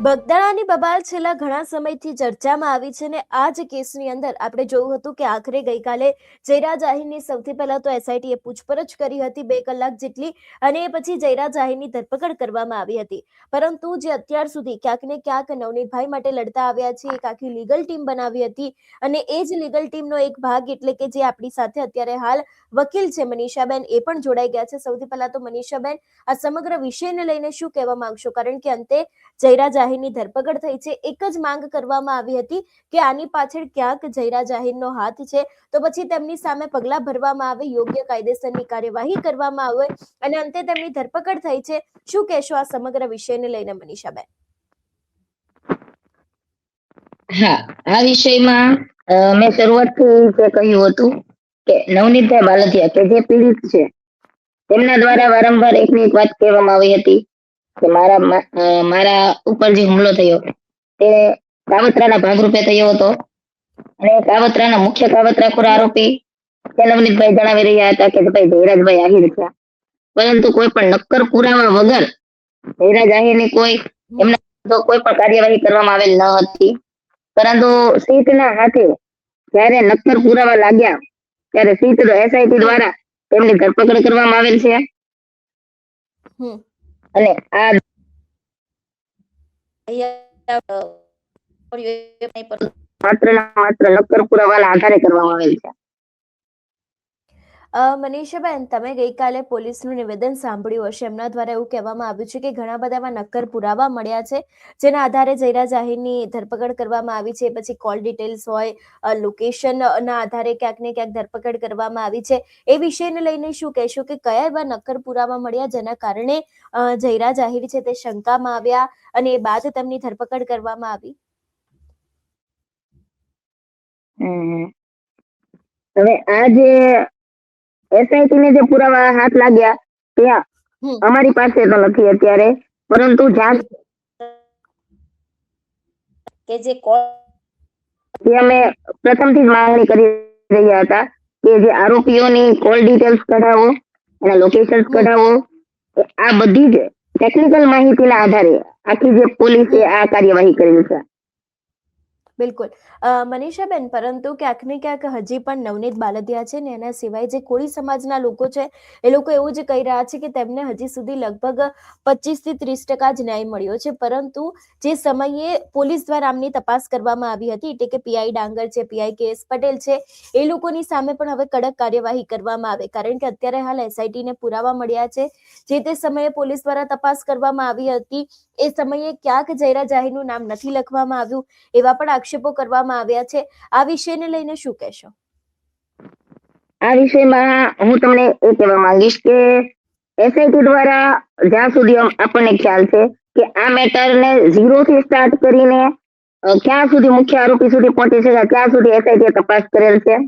બગદાણાની બબાલ છેલ્લા ઘણા સમયથી ચર્ચામાં આવી છે ને આ જ કેસની અંદર આપણે જોયું હતું કે આખરે ગઈકાલે જયરા જાહીરની સૌથી પહેલા તો એસઆઈટીએ પૂછપરછ કરી હતી 2 કલાક જેટલી અને એ પછી જયરા જાહીરની ધરપકડ કરવામાં આવી હતી. પરંતુ જે અત્યાર સુધી ક્યાંક ને ક્યાંક નવનીતભાઈ માટે લડતા આવ્યા છે એક આખી લીગલ ટીમ બનાવી હતી અને એ જ લીગલ ટીમનો એક ભાગ એટલે કે જે આપણી સાથે અત્યારે હાલ વકીલ છે મનીષાબેન એ પણ જોડાઈ ગયા છે. સૌથી પહેલા તો મનીષાબેન, આ સમગ્ર વિષયને લઈને શું કહેવા માંગશો? કારણ કે અંતે જયરા જાહીરની ધરપકડ થઈ છે. એક જ માંગ કરવામાં આવી હતી કે આની પાછળ ક્યાંક જયરા જાહીરનો હાથ છે તો પછી તેમની સામે પગલાં ભરવામાં આવે, યોગ્ય કાયદેસરની કાર્યવાહી કરવામાં આવે અને અંતે તેમની ધરપકડ થઈ છે. શું કહેશો આ સમગ્ર વિષયને લઈને મનીષાબેન? હા, આ વિષયમાં મેં શરૂઆતથી જે કહ્યું હતું કે નવનીતભાઈ બાલદિયા કે જે પીડિત છે તેમના દ્વારા વારંવાર એકની એક વાત કહેવામાં આવી હતી કે મારા ઉપર જે હુમલો થયો તે કાવતરાના ભાગરૂપે થયો હતો અને કાવતરાના મુખ્ય કાવતરાખોર આરોપી તે નવનીતભાઈ જણાવી રહ્યા હતા કે ભાઈ જયરાજભાઈ આહિર છે, પરંતુ કોઈ પણ નક્કર પુરાવા વગર જયરાજ આહિરની એમના કોઈ પણ કાર્યવાહી કરવામાં આવેલ ન હતી. પરંતુ સીટના હાથે જ્યારે નક્કર પુરાવા લાગ્યા ત્યારે સીટ એસઆઈટી દ્વારા તેમની ધરપકડ કરવામાં આવેલ છે અને આ માત્ર નક્કર પુરાવાના આધારે કરવામાં આવેલ છે. મનીષાબેન, તમે ગઈકાલે પોલીસનું નિવેદન સાંભળ્યું હશે. એમના દ્વારા એવું કહેવામાં આવ્યું છે કે ઘણા બધા એવા નક્કર પુરાવા મળ્યા છે જેના આધારે જયરા જાહીરની ધરપકડ કરવામાં આવી છે. પછી કોલ ડિટેલ્સ હોય, લોકેશનના આધારે ક્યાંક ને ક્યાંક ધરપકડ કરવામાં આવી છે. એ વિષયને લઈને શું કહેશો કે કયા એવા નક્કર પુરાવા મળ્યા જેના કારણે જયરા જાહીર છે તે શંકામાં આવ્યા અને એ બાદ તેમની ધરપકડ કરવામાં આવી? હવે આ જે એસઆઈટી ને જે પુરાવા હાથ લાગ્યા ત્યાં અમારી પાસે તો નથી અત્યારે, પરંતુ જ્યાં કે જે અમે પ્રથમથી જ માંગણી કરી રહ્યા હતા કે જે આરોપીઓની કોલ ડિટેલ્સ કઢાવો અને લોકેશન્સ કઢાવો. આ બધી જ ટેકનિકલ માહિતીના આધારે આખી જે પોલીસે આ કાર્યવાહી કરી છે. બિલકુલ મનીષાબેન, પરંતુ ક્યાંક ને ક્યાંક હજી પણ નવનીત બાલદિયા છે ને એના સિવાય જે કોળી સમાજના લોકો છે એ લોકો એવું જ કહી રહ્યા છે કે તેમને હજી સુધી લગભગ 25 થી 30% જ ન્યાય મળ્યો છે. પરંતુ જે સમયે પોલીસ દ્વારા આમની તપાસ કરવામાં આવી હતી એટલે કે પીઆઈ ડાંગર છે, પીઆઈ કેએસ પટેલ છે, એ લોકોની સામે પણ હવે કડક કાર્યવાહી કરવામાં આવે. કારણ કે અત્યારે હાલ એસઆઈટીને પુરાવા મળ્યા છે. જે તે સમયે પોલીસ દ્વારા તપાસ કરવામાં આવી હતી એ સમયે ક્યાંક જયરા જાહીરનું નામ નથી લખવામાં આવ્યું, એવા પણ આક્ષેપો કરવામાં આવ્યા છે. આ વિષયને લઈને શું કહેશો? આ વિષયમાં હું તમને એ કહેવા માંગીશ કે એસઆઈટી દ્વારા જ્યાં સુધી આપણને ખ્યાલ છે કે આ મેટરને 0 થી સ્ટાર્ટ કરીને ક્યાં સુધી મુખ્ય આરોપી સુધી પહોંચી શકે ત્યાં સુધી એસઆઈટીએ તપાસ કરેલ છે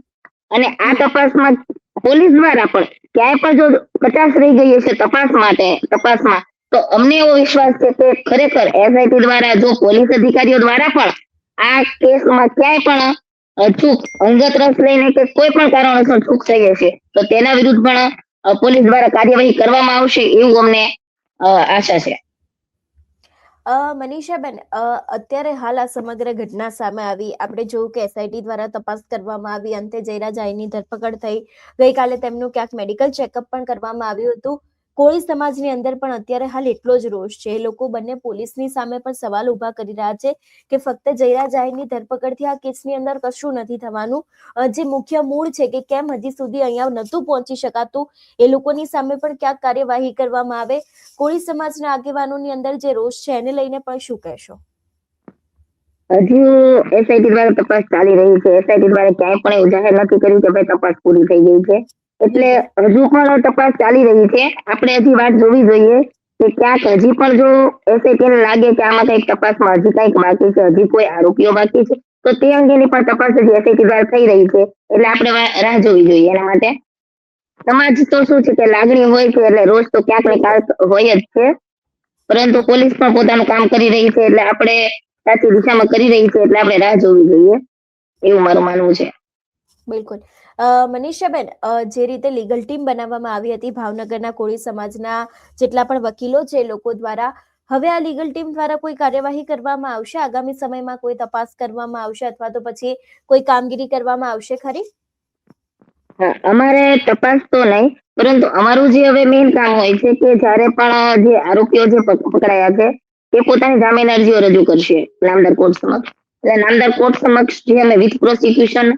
અને આ તપાસમાં પોલીસ દ્વારા પણ ક્યાંય પણ જો કચાશ રહી ગઈ હશે તપાસમાં તો અમને એવો વિશ્વાસ છે કે ખરેખર એસઆઈટી દ્વારા જો પોલીસ અધિકારીઓ દ્વારા પણ આ કેસમાં ક્યાંય પણ ચૂક અંગત રસ લઈને કે કોઈ પણ કારણોસર ચૂક થઈ હશે તો તેના વિરુદ્ધ પણ પોલીસ દ્વારા કાર્યવાહી કરવામાં આવશે એવું અમને આશા છે. મનીષાબેન, અત્યારે હાલ આ સમગ્ર ઘટના સામે આવી, આપણે જોયું કે એસઆઈટી દ્વારા તપાસ કરવામાં આવી, અંતે જયરા જાહીરની ધરપકડ થઈ. ગઈકાલે તેમનું ક્યાંક મેડિકલ ચેકઅપ પણ કરવામાં આવ્યું હતું. કોળી સમાજની અંદર પણ અત્યારે હાલ એટલો જ રોષ છે. એ લોકો બંને પોલીસની સામે પણ સવાલ ઉભા કરી રહ્યા છે કે ફક્ત જયરા જાહીરની ધરપકડથી આ કેસની અંદર કશું નથી થવાનું. જે મુખ્ય મૂળ છે કે કેમ હજી સુધી અહીંયા નહોતું પહોંચી શકાતું, એ લોકોની સામે પણ ક્યાંક કાર્યવાહી કરવામાં આવે. કોળી સમાજના આગેવાનોની અંદર જે રોષ છે એને લઈને પણ શું કહેશો? હજુ એસઆઈટી દ્વારા તપાસ ચાલી રહી છે. એસઆઈટી દ્વારા ક્યાંય પણ એવું જાહેર નથી કર્યું કે ભાઈ તપાસ પૂરી થઈ ગઈ છે, એટલે હજુ પણ તપાસ ચાલી રહી છે. આપણે હજી વાત જોવી જોઈએ કે ક્યાંક હજી પણ જો એસઆઈટીને લાગે કે આમાં કઈક તપાસમાં હજી કઈક બાકી છે, હજી કોઈ આરોપીઓ બાકી છે, તો તે અંગેની પણ તપાસ હજી એસઆઈટી દ્વારા થઈ રહી છે. એટલે આપણે રાહ જોવી જોઈએ. એના માટે સમાજ તો શું છે કે લાગણી હોય છે એટલે રોજ તો ક્યાંક ને ક્યાંક હોય જ છે, પરંતુ પોલીસ પણ પોતાનું કામ કરી રહી છે એટલે આપણે સાચી દિશામાં કરી રહી છે એટલે આપણે રાહ જોવી જોઈએ એવું મારું માનવું છે. બિલકુલ મનીષાબેન, જે રીતે લીગલ ટીમ બનાવવામાં આવી હતી ભાવનગરના કોળી સમાજના જેટલા પણ વકીલો છે એ લોકો દ્વારા, હવે આ લીગલ ટીમ દ્વારા કોઈ કાર્યવાહી કરવામાં આવશે? આગામી સમયમાં કોઈ તપાસ કરવામાં આવશે અથવા તો પછી કોઈ કામગીરી કરવામાં આવશે ખરી? હા, અમારે તપાસ તો નહીં, પરંતુ અમારું જે હવે મેઇન કામ હોય છે કે જ્યારે પણ જે આરોપીઓ જે પકડાયા છે તે પોતાની જામીન અરજીઓ રજૂ કરશે નામદાર કોર્ટ સમક્ષ. એટલે નામદાર કોર્ટ સમક્ષ જે અમે વિથ પ્રોસિક્યુશન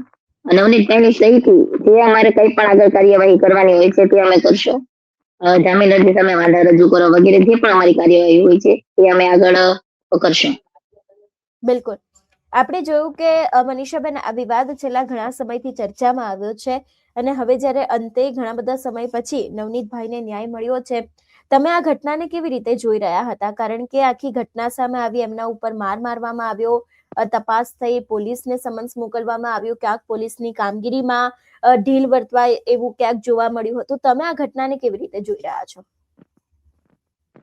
નવનીતભાઈની સહીથી જે અમારે કંઈ પણ આગળ કાર્યવાહી કરવાની હોય છે તે અમે કરશું. જામીન અરજી સામે વાંધા રજૂ કરો વગેરે જે પણ અમારી કાર્યવાહી હોય છે એ અમે આગળ કરશું. બિલકુલ. આપણે જોયું કે મનીષાબેન, આ વિવાદ છેલ્લા ઘણા સમયથી ચર્ચામાં આવ્યો છે અને હવે જ્યારે અંતે ઘણા બધા સમય પછી નવનીતભાઈને ન્યાય મળ્યો છે, તમે આ ઘટનાને કેવી રીતે જોઈ રહ્યા હતા? કારણ કે આખી ઘટના સામે આવી, એમના ઉપર માર મારવામાં આવ્યો, તપાસ થઈ, પોલીસને સમન્સ મોકલવામાં આવ્યું, ક્યાંક પોલીસની કામગીરીમાં ઢીલ વર્તવાય એવું ક્યાંક જોવા મળ્યું હતું. તમે આ ઘટનાને કેવી રીતે જોઈ રહ્યા છો?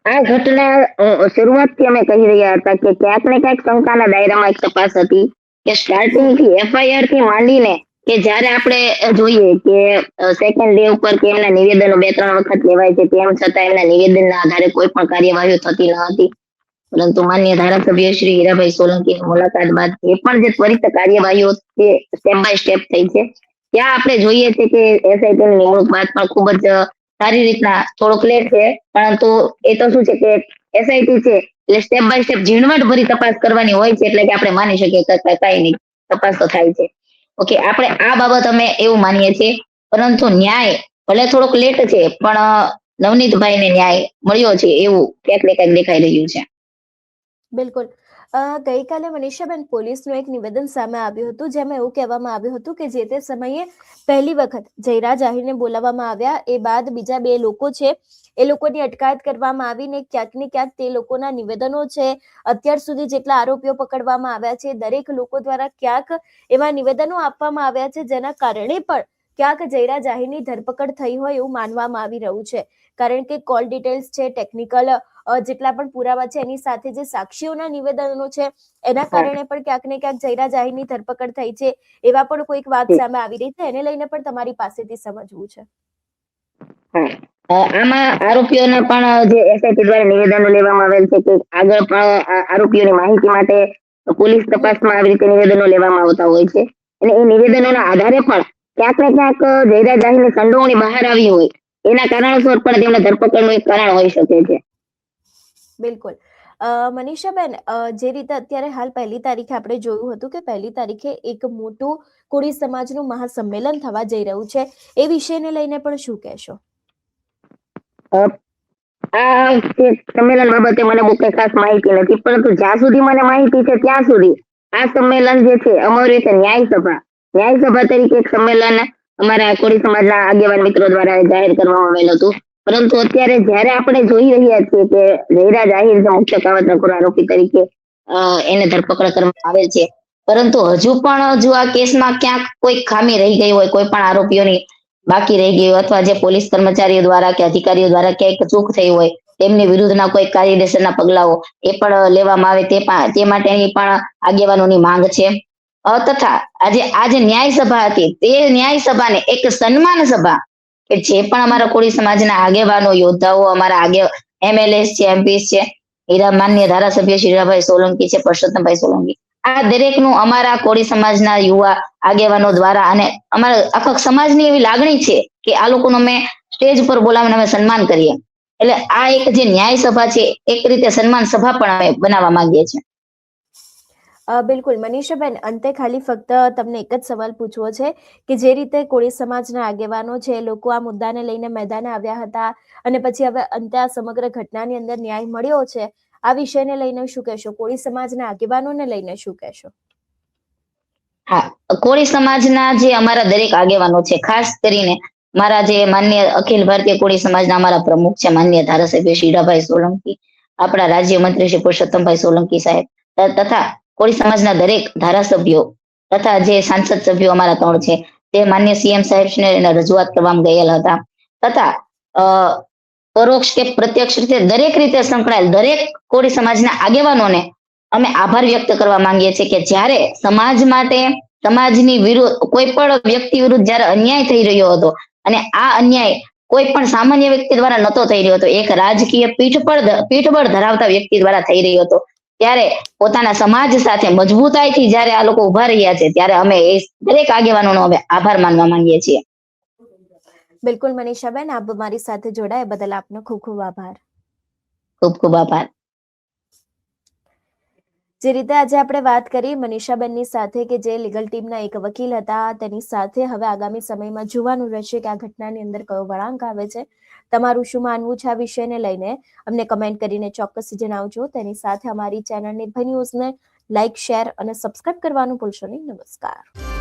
આ ઘટના શરૂઆતથી અમે કહી રહ્યા હતા કે ક્યાંક ને ક્યાંક શંકાના દાયરામાં એક તપાસ હતી કે સ્ટાર્ટિંગ થી એફઆઈઆર થી માંડીને કે જ્યારે આપણે જોઈએ કે સેકન્ડ ડે ઉપર કે એમના નિવેદનો 2-3 વખત લેવાય છે, તેમ છતાં એમના નિવેદનના આધારે કોઈ પણ કાર્યવાહી થતી ન હતી. પરંતુ માન્ય ધારાસભ્ય શ્રી હીરાભાઈ સોલંકીની મુલાકાત બાદ એ પણ જે ત્વરિત કાર્યવાહીઓ છે સ્ટેપ બાય સ્ટેપ થઈ છે, ત્યાં આપણે જોઈએ છે કે એસઆઈટીની નિમણૂક બાદ પણ ખૂબ જ સારી રીતના થોડોક લેટ છે, પરંતુ એ તો શું છે કે એસઆઈટી છે એટલે સ્ટેપ બાય સ્ટેપ ઝીણવટ ભરી તપાસ કરવાની હોય છે, એટલે કે આપણે માની શકીએ કે કઈ નહીં, તપાસ તો થાય છે. ઓકે, આપણે આ બાબત અમે એવું માનીએ છીએ, પરંતુ ન્યાય ભલે થોડોક લેટ છે પણ નવનીતભાઈને ન્યાય મળ્યો છે એવું ક્યાંક ને ક્યાંક દેખાઈ રહ્યું છે. બિલકુલ. ગઈકાલે મનીષાબેન, પોલીસનું એક નિવેદન સામે આવ્યું હતું જેમાં એવું કહેવામાં આવ્યું હતું કે જે તે સમયે પહેલી વખત જયરાજ આહિરને બોલાવવામાં આવ્યા, એ બાદ બીજા 2 લોકો છે એ લોકોની અટકાયત કરવામાં આવીને ક્યાંક ને ક્યાંક તે લોકોના નિવેદનો છે, અત્યાર સુધી જેટલા આરોપીઓ પકડવામાં આવ્યા છે દરેક લોકો દ્વારા ક્યાંક એવા નિવેદનો આપવામાં આવ્યા છે જેના કારણે પણ ક્યાંક જયરાજ આહિરની ધરપકડ થઈ હોય એવું માનવામાં આવી રહ્યું છે. કારણ કે કોલ ડિટેલ્સ છે, ટેકનિકલ જેટલા પણ પુરાવા છે, એની સાથે જે સાક્ષીઓના નિવેદનો છે એના કારણે પણ ક્યાંક ને ક્યાંક જયરાજ આહિરની ધરપકડ થઈ છે, એવા પણ કોઈક વાત સામે આવી રહી છે. એને લઈને પણ તમારી પાસેથી સમજવું છે. આમાં આરોપીઓના પણ જે એસઆઈટી દ્વારા નિવેદનો લેવામાં આવેલ છે કે આગળ પણ આરોપીઓની માહિતી માટે પોલીસ તપાસમાં આવી રીતે નિવેદનો લેવામાં આવતા હોય છે, અને એ નિવેદનોના આધારે પણ ક્યાંક ને ક્યાંક જયરાજ આહિરની સંડોવણી બહાર આવી હોય એના કારણોસર પણ તેમના ધરપકડનું એક કારણ હોઈ શકે છે. બિલકુલ. મનીષાબેન, જે રીતે અત્યારે હાલ 1 તારીખે આપણે જોયું હતું કે 1 તારીખે એક મોટું કોળી સમાજનું મહાસંમેલન થવા જઈ રહ્યું છે, એ વિષયને લઈને પણ શું કહેશો? આ જે સંમેલન બાબતે મને બહુ કઈ ખાસ માહિતી નથી, પરંતુ જ્યાં સુધી મને માહિતી છે ત્યાં સુધી આ સંમેલન જે છે અમારું એક ન્યાય સભા તરીકે એક સંમેલન અમારા કોળી સમાજના આગેવાન મિત્રો દ્વારા જાહેર કરવામાં આવેલ હતું. પરંતુ અત્યારે જ્યારે આપણે જોઈ રહ્યા છીએ કે જયરાજ આહિર જે મુખ્ય કાવતરાખોર આરોપી તરીકે એને ધરપકડ કરવામાં આવેલ છે, પરંતુ હજુ પણ જો આ કેસમાં ક્યાંક કોઈ ખામી રહી ગઈ હોય, કોઈ પણ આરોપીઓની બાકી રહી ગઈ હોય, અથવા જે પોલીસ કર્મચારીઓ દ્વારા કે અધિકારીઓ દ્વારા ક્યાંક ચૂક થઈ હોય, તેમની વિરુદ્ધના કોઈ કાયદેસરના પગલાઓ એ પણ લેવામાં આવે તે માટેની પણ આગેવાનોની માંગ છે. તથા આ જે ન્યાય સભા હતી તે ન્યાય સભાને એક સન્માન સભા કે જે પણ અમારા કોળી સમાજના આગેવાનો, યોદ્ધાઓ, અમારા એમએલએસ છે, એમપીસ છે, માન્ય ધારાસભ્ય શ્રી હીરાભાઈ સોલંકી છે, પરસોત્તમભાઈ સોલંકી, આ દરેકનું અમારા કોળી સમાજના યુવા આગેવાનો દ્વારા અને અમારા આખા સમાજની એવી લાગણી છે કે આ લોકોનું અમે સ્ટેજ પર બોલાવીને અમે સન્માન કરીએ. એટલે આ એક જે ન્યાય સભા છે એક રીતે સન્માન સભા પણ અમે બનાવવા માંગીએ છીએ. બિલકુલ. મનીષાબેન, અંતે ખાલી ફક્ત તમને એક જ સવાલ પૂછવો છે કે જે રીતે કોળી સમાજના આગેવાનો છે એ લોકો આ મુદ્દાને લઈને મેદાને આવ્યા હતા અને પછી હવે અંતે આ સમગ્ર ઘટનાની અંદર ન્યાય મળ્યો છે, આ વિષયને લઈને શું કહેશો? કોળી સમાજના આગેવાનોને લઈને શું કહેશો? હા, કોળી સમાજના જે અમારા દરેક આગેવાનો છે, ખાસ કરીને મારા જે માન્ય અખિલ ભારતીય કોળી સમાજના અમારા પ્રમુખ છે માન્ય ધારાસભ્ય શ્રી હીરાભાઈ સોલંકી, આપણા રાજ્ય મંત્રી શ્રી પુરુષોત્તમભાઈ સોલંકી સાહેબ, તથા કોળી સમાજના દરેક ધારાસભ્યો તથા જે સાંસદ સભ્યો અમારા 3 છે તે માન્ય સીએમ સાહેબને રજૂઆત કરવામાં ગયેલા હતા, તથા પરોક્ષ કે પ્રત્યક્ષ રીતે દરેક રીતે સંકળાયેલ દરેક કોળી સમાજના આગેવાનોને અમે આભાર વ્યક્ત કરવા માંગીએ છીએ કે જ્યારે સમાજ માટે, સમાજની વિરુદ્ધ કોઈ પણ વ્યક્તિ વિરુદ્ધ જ્યારે અન્યાય થઈ રહ્યો હતો અને આ અન્યાય કોઈ પણ સામાન્ય વ્યક્તિ દ્વારા નહોતો થઈ રહ્યો હતો, એક રાજકીય પીઠબળ ધરાવતા વ્યક્તિ દ્વારા થઈ રહ્યો હતો. ત્યારે પોતાના સમાજ સાથે મજબૂતાઈથી જ્યારે આ લોકો ઉભા રહ્યા છે, ત્યારે અમે એ દરેક આગેવાનોનો અમે આભાર માનવા માંગીએ છીએ. બિલકુલ મનીષાબેન, આપ મારી સાથે જોડાયા બદલ આપનો ખૂબ ખૂબ આભાર. ખૂબ ખૂબ આભાર. જે રીતે આજે આપણે વાત કરી મનીષાબેનની સાથે કે જે લીગલ ટીમના એક વકીલ હતા, તેની સાથે હવે આગામી સમયમાં જોવાનું રહેશે કે આ ઘટનાની અંદર કયો વળાંક આવે છે. તમારું શું માનવું છે આ વિષયને લઈને અમને કમેન્ટ કરીને ચોક્કસ જણાવજો. તેની સાથે અમારી ચેનલ નિર્ભય ન્યૂઝને લાઇક, શેર અને સબસ્ક્રાઇબ કરવાનું ભૂલશો નહીં. નમસ્કાર.